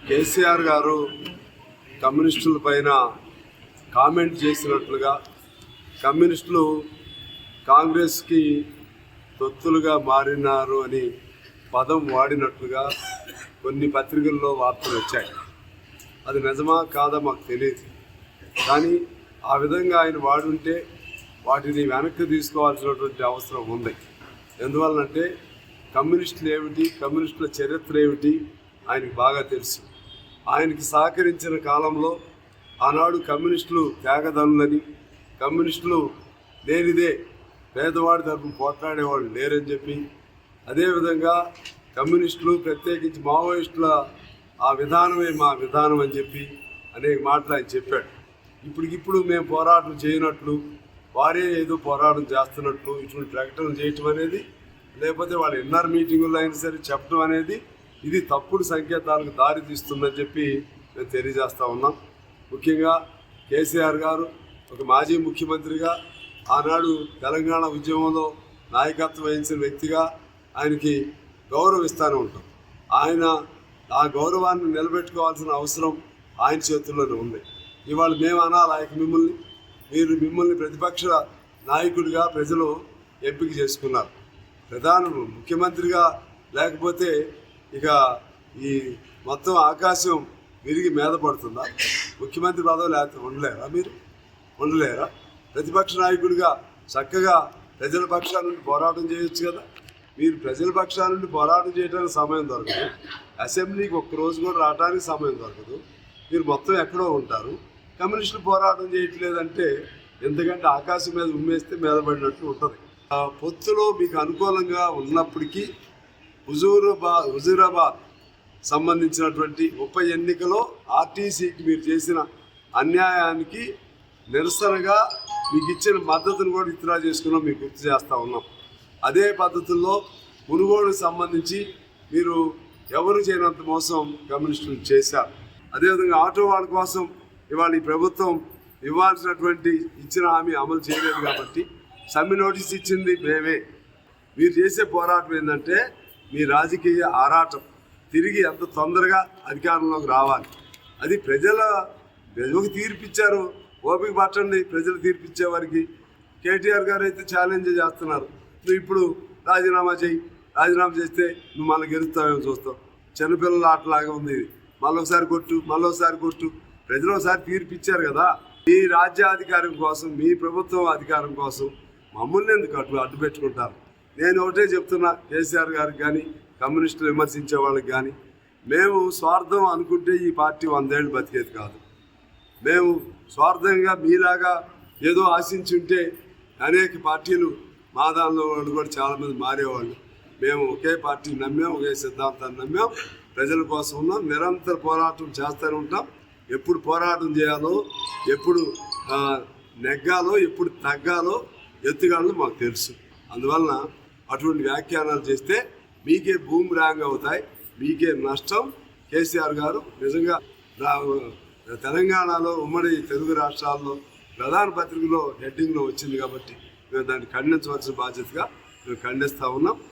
కేసీఆర్ గారు కమ్యూనిస్టుల పైన కామెంట్ చేసినట్లుగా కమ్యూనిస్టులు కాంగ్రెస్కి తొత్తులుగా మారినారు అని పదం వాడినట్లుగా కొన్ని పత్రికల్లో వార్తలు వచ్చాయి. అది నిజమా కాదా మాకు తెలియదు. కానీ ఆ విధంగా ఆయన వాడుంటే వాటిని వెనక్కి తీసుకోవాల్సినటువంటి అవసరం ఉంది. ఎందువల్లంటే కమ్యూనిస్టులు ఏమిటి, కమ్యూనిస్టుల చరిత్ర ఏమిటి ఆయనకి బాగా తెలుసు. ఆయనకి సహకరించిన కాలంలో ఆనాడు కమ్యూనిస్టులు త్యాగదనులని, కమ్యూనిస్టులు లేనిదే పేదవాడి తరఫున పోట్లాడేవాళ్ళు లేరని చెప్పి, అదేవిధంగా కమ్యూనిస్టులు ప్రత్యేకించి మావోయిస్టుల ఆ విధానమే మా విధానం అని చెప్పి అనేక మాటలు ఆయన చెప్పాడు. ఇప్పటికిప్పుడు మేము పోరాటం చేయనట్లు, వారే ఏదో పోరాటం చేస్తున్నట్లు ఇటువంటి ప్రకటనలు చేయటం అనేది, లేకపోతే వాళ్ళ ఇన్నర్ మీటింగుల్లో అయినా సరే చెప్పడం అనేది ఇది తప్పుడు సంకేతాలకు దారి తీస్తుందని చెప్పి మేము తెలియజేస్తూ ఉన్నాం. ముఖ్యంగా కేసీఆర్ గారు ఒక మాజీ ముఖ్యమంత్రిగా ఆనాడు తెలంగాణ ఉద్యమంలో నాయకత్వం వహించిన వ్యక్తిగా ఆయనకి గౌరవిస్తూనే ఉంటాం. ఆయన ఆ గౌరవాన్ని నిలబెట్టుకోవాల్సిన అవసరం ఆయన చేతుల్లోనే ఉంది. ఇవాళ మేము అనాలి మిమ్మల్ని ప్రతిపక్ష నాయకుడిగా ప్రజలు ఎంపిక చేసుకున్నారు. ముఖ్యమంత్రిగా లేకపోతే ఇక ఈ మొత్తం ఆకాశం విరిగి మీద పడుతుందా? ముఖ్యమంత్రి పదవి లేకపోతే ఉండలేరా? ప్రతిపక్ష నాయకుడిగా చక్కగా ప్రజల పక్షాల నుండి పోరాటం చేయొచ్చు కదా. మీరు ప్రజల పక్షాల నుండి పోరాటం చేయడానికి సమయం దొరకదు, అసెంబ్లీకి ఒక్కరోజు కూడా రావడానికి సమయం దొరకదు, మీరు మొత్తం ఎక్కడో ఉంటారు. కమ్యూనిస్టులు పోరాటం చేయట్లేదంటే ఎందుకంటే ఆకాశం మీద ఉమ్మేస్తే మీద పడినట్టు ఉంటుంది. పొత్తులో మీకు అనుకూలంగా ఉన్నప్పటికీ హుజూరాబాద్ సంబంధించినటువంటి ఉప ఎన్నికలో ఆర్టీసీకి మీరు చేసిన అన్యాయానికి నిరసనగా మీకు ఇచ్చిన మద్దతును కూడా విత్డ్రా చేసుకున్నాం, మీకు గుర్తు చేస్తూ ఉన్నాం. అదే పద్ధతుల్లో మునుగోడుకు సంబంధించి మీరు ఎవరు చేయనంత మోసం కమ్యూనిస్టులు చేశారు. అదేవిధంగా ఆటో వాళ్ళ కోసం ఇవాళ ఈ ప్రభుత్వం ఇచ్చిన హామీ అమలు చేయలేదు కాబట్టి సమ్మె నోటీస్ ఇచ్చింది మేమే. మీరు చేసే పోరాటం ఏంటంటే మీ రాజకీయ ఆరాటం తిరిగి ఎంత తొందరగా అధికారంలోకి రావాలి. అది ప్రజలకు తీర్పిచ్చారు, ఓపిక పట్టండి. ప్రజలు తీర్పిచ్చే వారికి కేటీఆర్ గారు అయితే ఛాలెంజ్ చేస్తున్నారు, నువ్వు ఇప్పుడు రాజీనామా చేస్తే నువ్వు మళ్ళీ గెలుస్తావేమో చూస్తావు. చిన్నపిల్లల ఆటలాగా ఉంది ఇది. మళ్ళొకసారి కొట్టు. ప్రజలు ఒకసారి తీర్పిచ్చారు కదా. మీ రాజ్యాధికారం కోసం, మీ ప్రభుత్వం అధికారం కోసం మమ్మల్ని ఎందుకు అడ్డు పెట్టుకుంటారు? నేను ఒకటే చెప్తున్నా కేసీఆర్ గారికి కానీ, కమ్యూనిస్టులు విమర్శించే వాళ్ళకి కానీ, మేము స్వార్థం అనుకుంటే ఈ పార్టీ 100 ఏళ్ళు బతికేది కాదు. మేము స్వార్థంగా మీలాగా ఏదో ఆశించుంటే అనేక పార్టీలు మా దానిలో వాళ్ళు కూడా చాలామంది మారేవాళ్ళు. మేము ఒకే పార్టీని నమ్మాం, ఒకే సిద్ధాంతాన్ని నమ్మాం, ప్రజల కోసం ఉన్నాం, నిరంతర పోరాటం చేస్తూనే ఉంటాం. ఎప్పుడు పోరాటం చేయాలో, ఎప్పుడు నెగ్గాలో, ఎప్పుడు తగ్గాలో, ఎత్తుగాలో మాకు తెలుసు. అందువలన అటువంటి వ్యాఖ్యానాలు చేస్తే మీకే బూమ్రాంగ్ అవుతాయి, మీకే నష్టం. కేసీఆర్ గారు నిజంగా తెలంగాణలో ఉమ్మడి తెలుగు రాష్ట్రాల్లో ప్రధాన పత్రికలో హెడ్డింగ్లో వచ్చింది కాబట్టి మేము దాన్ని ఖండించవలసిన బాధ్యతగా మేము ఖండిస్తూ ఉన్నాం.